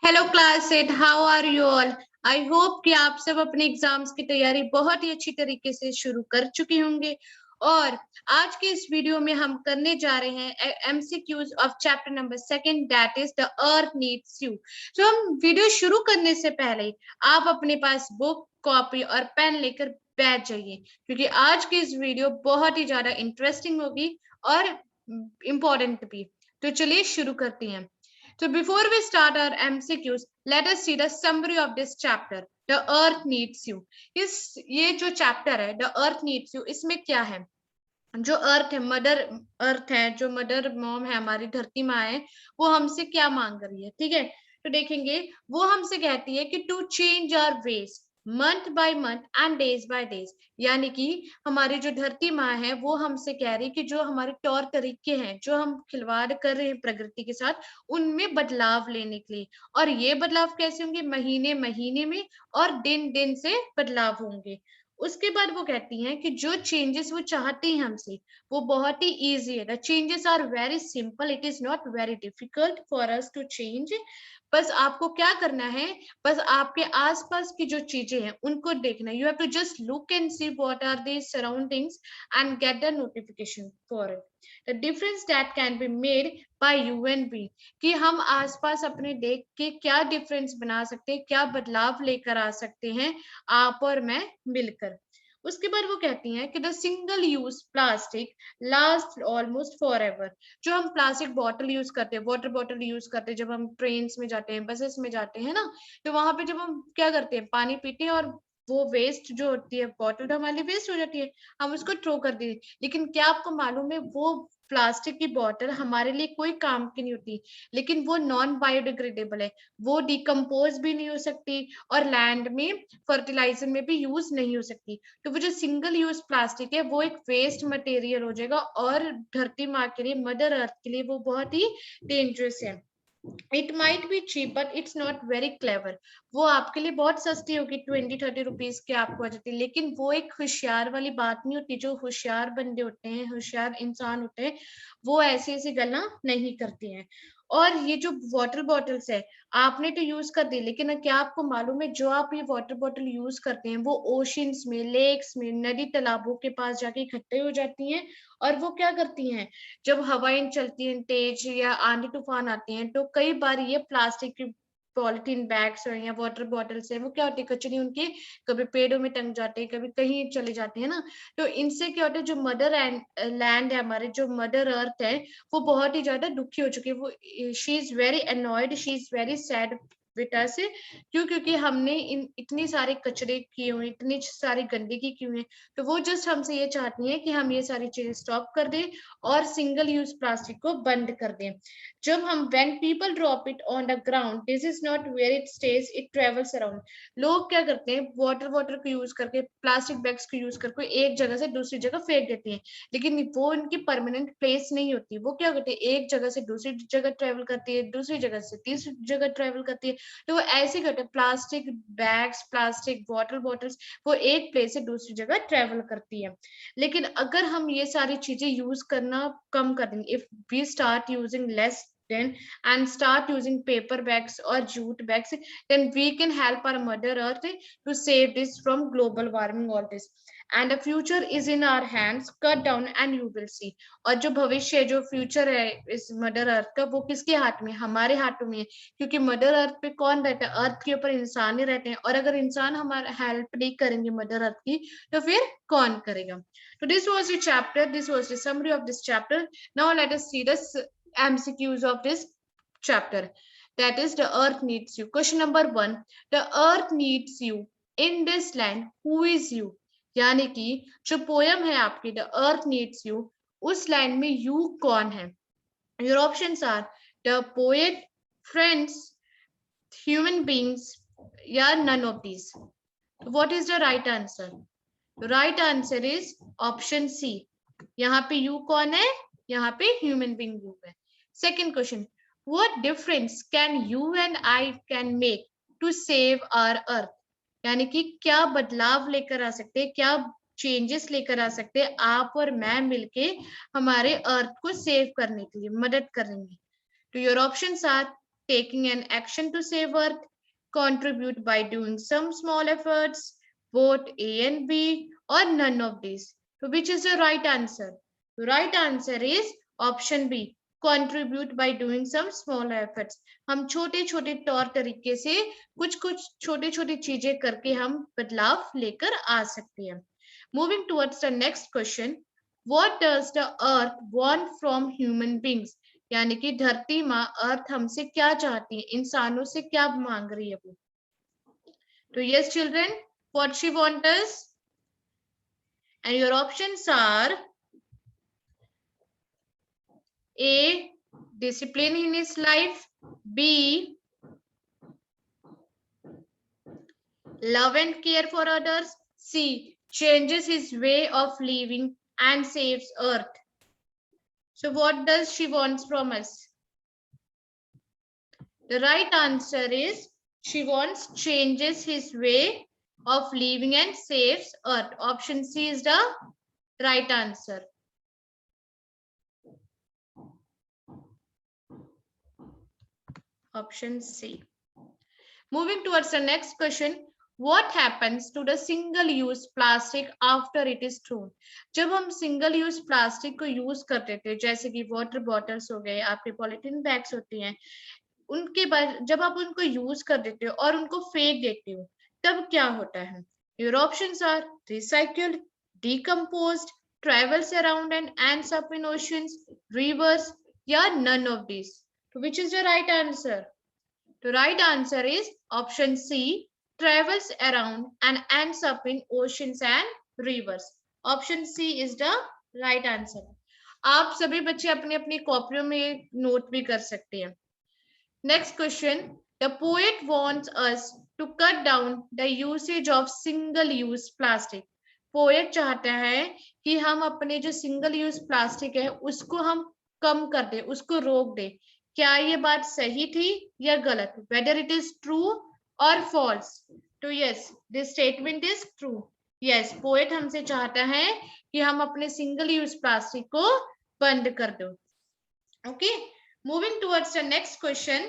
Hello class 8, how are you all. I hope कि आप सब अपने एग्जाम्स की तैयारी बहुत ही अच्छी तरीके से शुरू कर चुके होंगे। और आज के इस वीडियो में हम करने जा रहे हैं MCQs of chapter number 2 that is the earth needs you. तो हम वीडियो शुरू करने से पहले आप अपने पास बुक, कॉपी और पेन लेकर बैठ जाइए, क्योंकि आज की इस वीडियो बहुत ही ज्यादा इंटरेस्टिंग होगी और इम्पोर्टेंट भी। तो चलिए शुरू करते हैं। So before we start our MCQs, let us see the summary of this chapter. The Earth Needs You. ये जो चैप्टर है The Earth Needs You, इसमें क्या है? जो अर्थ है, मदर अर्थ है, जो मदर मॉम है, हमारी धरती माँ है, वो हमसे क्या मांग रही है, ठीक है। तो देखेंगे, वो हमसे कहती है कि to change our ways month by month and days by days. यानी कि हमारी जो धरती माँ है वो हमसे कह रही है कि जो हमारे तौर तरीके हैं, जो हम खिलवाड़ कर रहे हैं प्रकृति के साथ, उनमें बदलाव लेने के लिए। और ये बदलाव कैसे होंगे? महीने महीने में और दिन दिन से बदलाव होंगे। उसके बाद वो कहती हैं कि जो चेंजेस वो चाहती हैं हमसे, वो बहुत ही इजी है। The changes are very simple, it is not very difficult for us to change. बस आपको क्या करना है, बस आपके आसपास की जो चीजें हैं उनको देखना। You have to just look and see what are the surroundings and get the notification for it. The difference that can be made by you and we, कि हम आसपास अपने देख के क्या डिफरेंस बना सकते हैं, क्या बदलाव लेकर आ सकते हैं आप और मैं मिलकर। उसके बाद वो कहती हैं कि the single use plastic last almost for ever. जो हम प्लास्टिक बॉटल यूज करते हैं, वाटर बॉटल यूज करते हैं, जब हम ट्रेन में जाते हैं, बसेस में जाते हैं ना, तो वहां पे जब हम क्या करते हैं, पानी पीते हैं और वो वेस्ट जो होती है, बॉटल तो हमारी वेस्ट हो जाती है, हम उसको थ्रो कर देते हैं। लेकिन क्या आपको मालूम है, वो प्लास्टिक की बॉटल हमारे लिए कोई काम की नहीं होती, लेकिन वो नॉन बायोडिग्रेडेबल है, वो डिकम्पोज भी नहीं हो सकती और लैंड में फर्टिलाइजर में भी यूज नहीं हो सकती। तो वो जो सिंगल यूज प्लास्टिक है वो एक वेस्ट मटेरियल हो जाएगा और धरती माँ के लिए, मदर अर्थ के लिए वो बहुत ही डेंजरस है। It might be cheap but it's not very clever. वो आपके लिए बहुत सस्ती होगी, 20-30 रुपीज की आपको आ जाती है, लेकिन वो एक होशियार वाली बात नहीं होती। जो होशियार बंदे होते हैं, होशियार इंसान होते हैं, वो ऐसी ऐसी गल्ला नहीं करते हैं। और ये जो वाटर बॉटल्स है, आपने तो यूज कर दी, लेकिन क्या आपको मालूम है, जो आप ये वाटर बॉटल यूज करते हैं वो ओशंस में, लेक्स में, नदी तालाबों के पास जाके इकट्ठे हो जाती हैं। और वो क्या करती हैं, जब हवाएं चलती हैं तेज या आंधी तूफान आते हैं, तो कई बार ये प्लास्टिक की पॉलिथीन बैग्स या वाटर बॉटल्स है, वो क्या होती है, कचरी उनकी कभी पेड़ों में टंग जाते हैं, कभी कहीं चले जाते हैं ना। तो इनसे क्या होता है, जो मदर लैंड है, हमारे जो मदर अर्थ है, वो बहुत ही ज्यादा दुखी हो चुकी है। वो she is very annoyed, she is very sad बेटा से। क्यों? क्योंकि हमने इतनी सारे कचरे किए हुए, इतनी सारी गंदगी की हुई है। तो वो जस्ट हमसे ये चाहती है कि हम ये सारी चीजें स्टॉप कर दें और सिंगल यूज प्लास्टिक को बंद कर दें। जब हम when people drop it on the ground, this is not where it stays, it travels around. लोग क्या करते हैं, वाटर को यूज करके, प्लास्टिक बैग्स को यूज करके एक जगह से दूसरी जगह फेंक देते हैं, लेकिन वो उनकी परमानेंट प्लेस नहीं होती। वो क्या करते हैं, एक जगह से दूसरी जगह ट्रेवल करती है, दूसरी जगह से तीसरी जगह ट्रेवल करती है। तो वो ऐसे करते हैं, plastic bags, plastic water bottles, वो एक प्लेस से दूसरी जगह ट्रेवल करती है। लेकिन अगर हम ये सारी चीजें यूज करना कम कर देंगे, if we start using less then and start using paper bags or jute bags, then we can help our mother earth to save this from global warming, all this, and the future is in our hands, cut down and you will see। और जो भविष्य है, जो future है इस mother earth का, वो किसके हाथ में? हमारे हाथों में है। क्योंकि मदर अर्थ पे कौन रहता है? अर्थ के ऊपर इंसान ही रहते हैं, और अगर इंसान हमारा हेल्प नहीं करेंगे मदर अर्थ की, तो फिर कौन करेगा? तो this was the chapter, this was the summary of this chapter. Now let us see the MCQs of this chapter. That is, the earth needs you. Question number 1, the earth needs you. In this land, who is you? यानी कि जो poem है आपकी the earth needs you, उस line में you कौन है? Your options are the poet, friends, human beings, या none of these. What is the right answer? Right answer is option C. यहाँ पे यू कौन है? यहाँ पे ह्यूमन बींग यू है। Second question, what difference can you and I can make to save our earth? यानी कि क्या बदलाव लेकर आ सकते हैं, क्या चेंजेस लेकर आ सकते हैं आप और मैं मिलके हमारे अर्थ को सेव करने के लिए, मदद करेंगे। तो your options are taking an action to save earth, contribute by doing some small efforts, vote A and B, or none of these. So which is the right answer? The right answer is option B, contribute by doing some small efforts. हम छोटे छोटे तौर तरीके से कुछ कुछ छोटे छोटी चीजें करके हम बदलाव लेकर आ सकते हैं. Moving towards the next question, what does the earth want from human beings? यानी कि धरती माँ अर्थ हमसे क्या चाहती है, इंसानों से क्या मांग रही है वो. तो yes children, what she wants us, and your options are A, discipline in his life, B, love and care for others, C, changes his way of living and saves earth. So what does she wants from us? The right answer is she wants changes his way of living and saves earth. Option C is the right answer. Option C. Moving towards the next question, what happens to the single-use plastic after it is thrown? जब हम single use plastic को use करते थे, जैसे कि water bottles हो गए, आपके polythene bags होती हैं, उनके बाद जब आप उनको यूज कर देते हो और उनको फेंक देते हो, तब क्या होता है? Your options are recycled, decomposed, travels around and ends up in oceans, rivers, या none of these. So which is the right answer? The right answer is option C, travels around and ends up in oceans and rivers. Option C is the right answer. आप सभी बच्चे अपनी अपनी कॉपियों में note भी कर सकते हैं. Next question. The poet wants us to cut down the usage of single-use plastic. Poet चाहता है कि हम अपने जो single-use plastic है उसको हम कम कर दे, उसको रोक दे. क्या ये बात सही थी या गलत? Whether it is true or false? तो yes, this statement is true. Yes, poet हमसे चाहता है कि हम अपने single-use plastic को बंद कर दो. Okay. Moving towards the next question,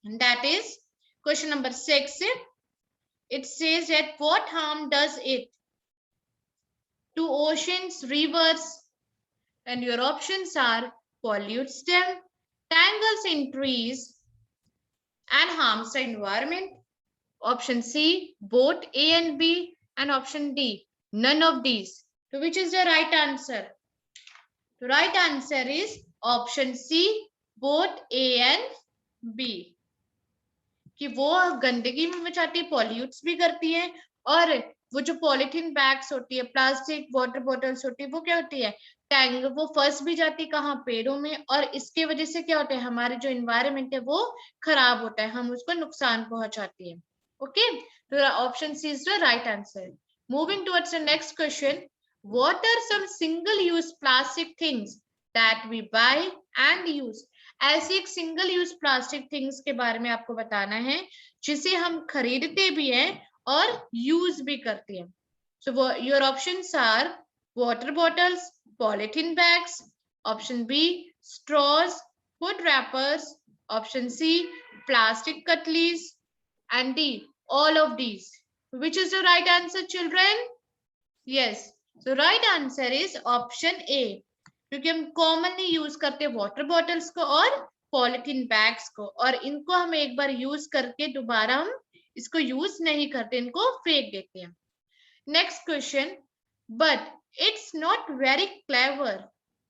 and that is question number 6. It says that what harm does it to oceans, rivers, and your options are pollutes them, tangles in trees, and harms the environment. Option C, both A and B, and option D, none of these. So which is the right answer? The right answer is option C, both A and B. कि वो गंदगी में मचाती है, pollutes भी करती है, और वो जो पॉलिथीन बैग्स होती है, प्लास्टिक वाटर बॉटल्स होती है, वो क्या होती है, टैंग, वो फंस भी जाती है कहाँ, पेड़ों में, और इसके वजह से क्या होता है, हमारे जो एनवायरनमेंट है वो खराब होता है, हम उसको नुकसान पहुंचाती है. ओके, तो option C is the right answer. Moving towards the next question, what are some single use plastic things that we buy and use? ऐसी एक सिंगल यूज प्लास्टिक थिंग्स के बारे में आपको बताना है जिसे हम खरीदते भी हैं और यूज भी करते हैं. So your options are water bottles, polythene bags, option B straws, food wrappers, option C plastic cutlery, and D all of these. Which is the right answer children? Yes, so right answer is option A, क्योंकि हम commonly use करते हैं water bottles को और polythene bags को, और इनको हम एक बार यूज करके दोबारा हम इसको यूज नहीं करते, इनको फेंक देते हैं. Next question, but it's not very clever.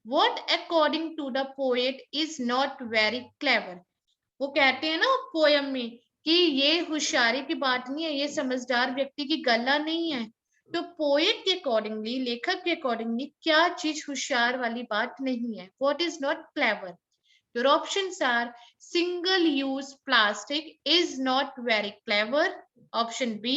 What according to the poet is not very clever? वो कहते हैं ना पोयम में कि ये होशियारी की बात नहीं है, ये समझदार व्यक्ति की गला नहीं है. तो पोएट के अकॉर्डिंगली, लेखक के अकॉर्डिंगली, क्या चीज होशियार वाली बात नहीं है? What is not clever? Your options are single use plastic is not very clever, option B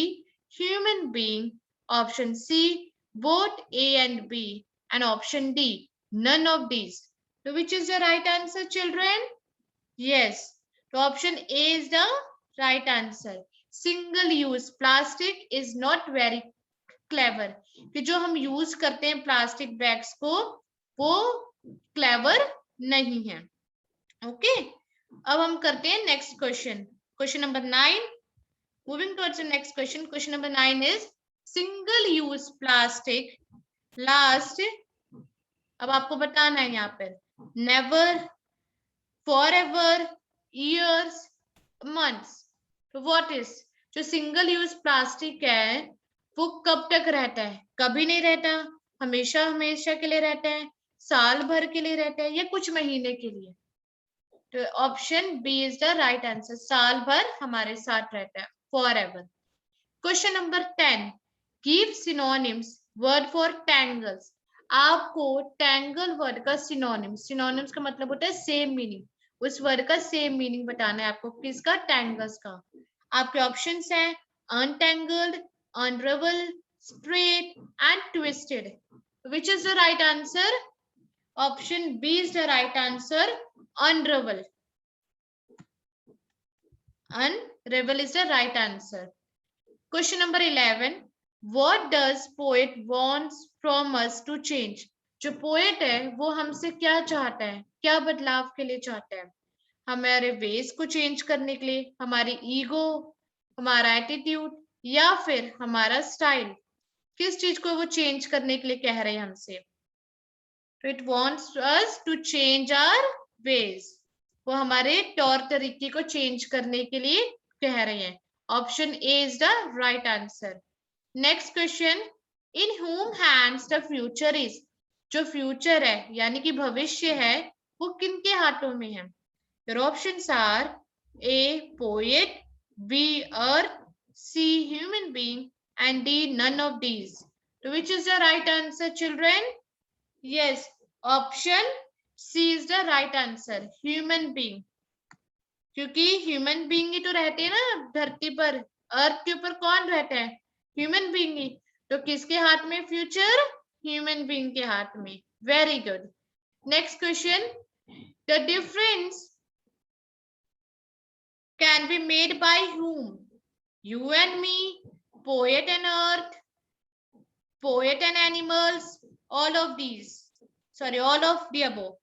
human being, option C both A and B, and option D none of these. So which is the right answer children? Yes, so option A is the right answer. Single use plastic is not very clever, कि जो हम use करते हैं plastic bags को वो clever नहीं है. Okay, अब हम करते हैं next question, question number 9. Moving towards the next question, question number 9 is single use plastic last, अब आपको बताना है यहाँ पर नेवर, फॉरएवर, ईयर्स, मंथ्स. तो व्हाट इज, जो सिंगल यूज प्लास्टिक है वो कब तक रहता है? कभी नहीं रहता, हमेशा हमेशा के लिए रहता है, साल भर के लिए रहता है, या कुछ महीने के लिए? तो option B is the right answer, साल भर हमारे साथ रहता है, forever. Question number 10, give synonyms word for tangles. आपको टैंगल वर्ड का सिनोनिम्स, सिनोनिम्स का मतलब होता है सेम मीनिंग, उस वर्ड का सेम मीनिंग बताना है आपको, किसका? टैंगल्स का. आपके ऑप्शंस हैं untangled, unravel, straight and twisted. Which is the right answer? Option B is the right answer, unravel. Unravel is the right answer. Question number 11. What does poet wants from us to change? जो poet है वो हमसे क्या चाहता है, क्या बदलाव के लिए चाहता है? हमारे वेस को चेंज करने के लिए, हमारी ईगो, हमारा एटीट्यूड, या फिर हमारा स्टाइल? किस चीज को वो चेंज करने के लिए कह रहे हैं हमसे? तो it wants us to change our ways, वो हमारे तौर तरीके को चेंज करने के लिए कह रहे हैं. Option A is the right answer. Next question, in whom hands the future is? जो फ्यूचर है यानी कि भविष्य है वो किनके हाथों में है? Your options are A poet, B earth, C human being and D none of these. तो which is the right answer children? Yes, option C is the right answer, human being. क्योंकि ह्यूमन बीइंग ही तो रहते हैं ना धरती पर, अर्थ के ऊपर कौन रहता है? ह्यूमन बीइंग ही. तो किसके हाथ में फ्यूचर? ह्यूमन बीइंग के हाथ में. Very good. Next question, the difference can be made bye whom? You and me, poet and earth, poet and animals, all of these. Sorry, all of the above.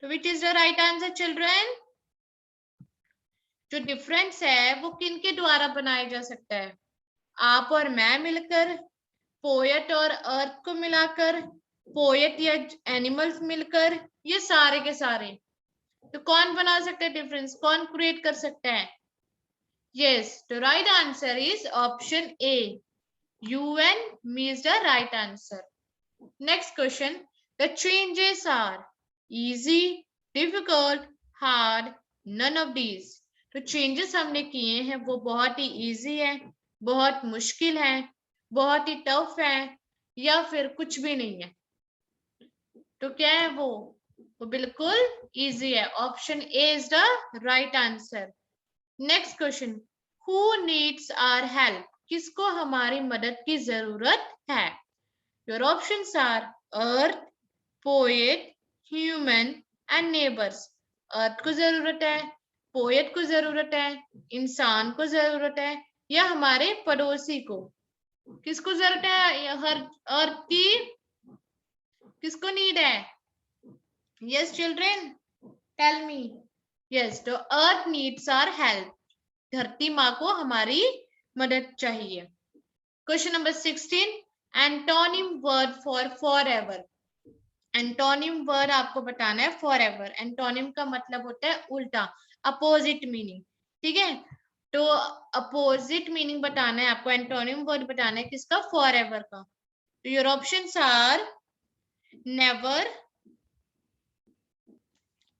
So which is the right answer children? जो difference है वो किनके द्वारा बनाया जा सकता है? आप और मैं मिलकर, पोएट और अर्थ को मिलाकर, पोएट या एनिमल्स मिलकर, ये सारे के सारे. तो कौन बना सकता है डिफरेंस, कौन क्रिएट कर सकता है? Yes, the right answer is option A, you and me is the right answer. Next question, the changes are easy, difficult, hard, none of these. तो चेंजेस हमने किए हैं वो बहुत ही इजी है, बहुत मुश्किल है, बहुत ही टफ है, या फिर कुछ भी नहीं है? तो क्या है वो बिल्कुल इजी है. Option A is the right answer. Next question, who needs our help? किसको हमारी मदद की जरूरत है? Your options are earth, poet, human and neighbours. Earth को जरूरत है, पोएट को जरूरत है, इंसान को जरूरत है, या हमारे पड़ोसी को? किसको जरूरत है? हर अर्थ की किसको नीड है? Yes children, tell me. Yes, तो अर्थ नीड्स आवर हेल्प. धरती माँ को हमारी मदद चाहिए. Question number 16, antonym word for forever. Antonym word आपको बताना है फॉरएवर. एंटोनिम का मतलब होता है उल्टा, अपोजिट मीनिंग. ठीक है, तो अपोजिट मीनिंग बताना है आपको, एंटोनिम वर्ड बताना है किसका? फॉरएवर का. तो your options are never,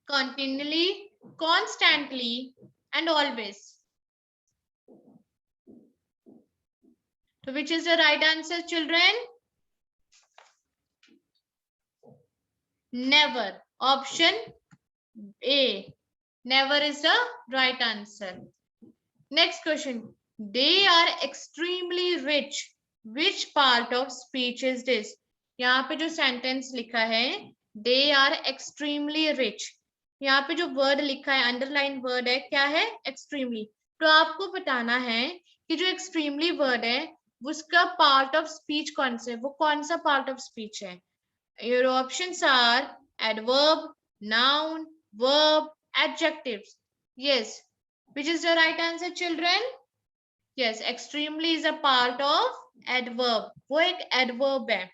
continually, constantly and always. So which is the right answer children? Never. Option A, never is the right answer. Next question, they are extremely rich. Which part of speech is this? यहाँ पे जो sentence लिखा है they are extremely rich, यहाँ पे जो word लिखा है अंडरलाइन वर्ड है, क्या है? एक्सट्रीमली. तो आपको बताना है कि जो एक्सट्रीमली वर्ड है उसका पार्ट ऑफ स्पीच कौन सा है, वो कौन सा पार्ट ऑफ स्पीच है? Your options are adverb, noun, verb adjectives. Yes, which is the right answer, children? Yes, extremely is a part of adverb. वो एक adverb है.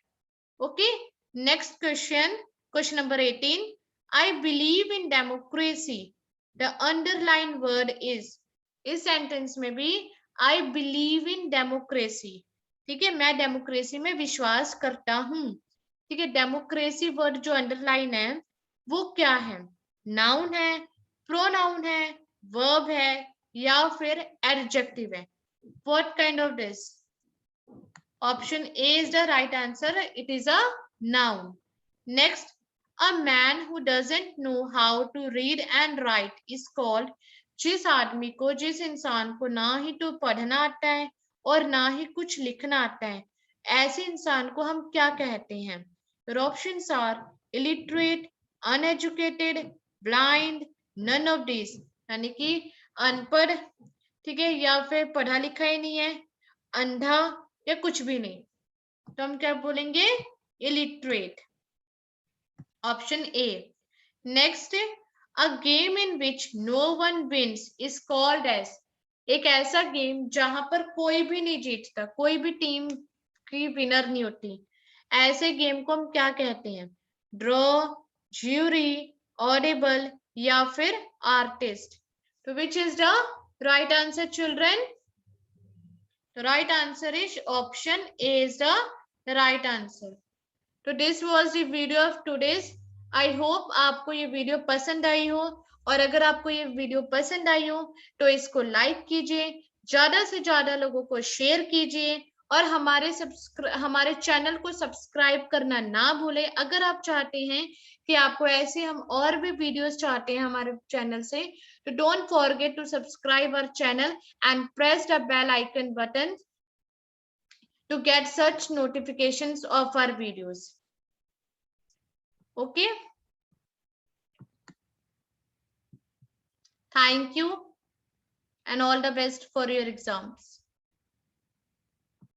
Okay, next question, question number 18. I believe in democracy. The underlined word is. इस sentence में भी I believe in democracy. ठीक है, मैं democracy में विश्वास करता हूं. ठीक है, डेमोक्रेसी वर्ड जो अंडरलाइन है वो क्या है? नाउन है, प्रोनाउन है, वर्ब है या फिर एडजेक्टिव है? What kind of this? Option A is the right answer. It is a noun. Next, a man who doesn't know how to read and write is called. जिस आदमी को, जिस इंसान को ना ही तो पढ़ना आता है और ना ही कुछ लिखना आता है, ऐसे इंसान को हम क्या कहते हैं? Your options are illiterate, uneducated, blind, none of these. यानी कि अनपढ़, ठीक है, या फिर पढ़ा लिखा ही नहीं है, अंधा या कुछ भी नहीं. तो हम क्या बोलेंगे? illiterate. Option A. Next, a game in which no one wins is called as. एक ऐसा गेम जहां पर कोई भी नहीं जीतता, कोई भी टीम की विनर नहीं होती, ऐसे गेम को हम क्या कहते हैं? ड्रॉ, ज्यूरी, ऑडिबल या फिर आर्टिस्ट. तो which is the right answer, children? The right answer is option A is the right answer. तो this was the video of today's. I hope आपको ये वीडियो पसंद आई हो, और अगर आपको ये वीडियो पसंद आई हो तो इसको लाइक कीजिए, ज्यादा से ज्यादा लोगों को शेयर कीजिए, और हमारे चैनल को सब्सक्राइब करना ना भूलें. अगर आप चाहते हैं कि आपको ऐसे हम और भी वीडियोस चाहते हैं हमारे चैनल से, तो don't forget to subscribe our channel and press the bell icon button to get such notifications of our videos. Okay. Thank you and all the best for your exams.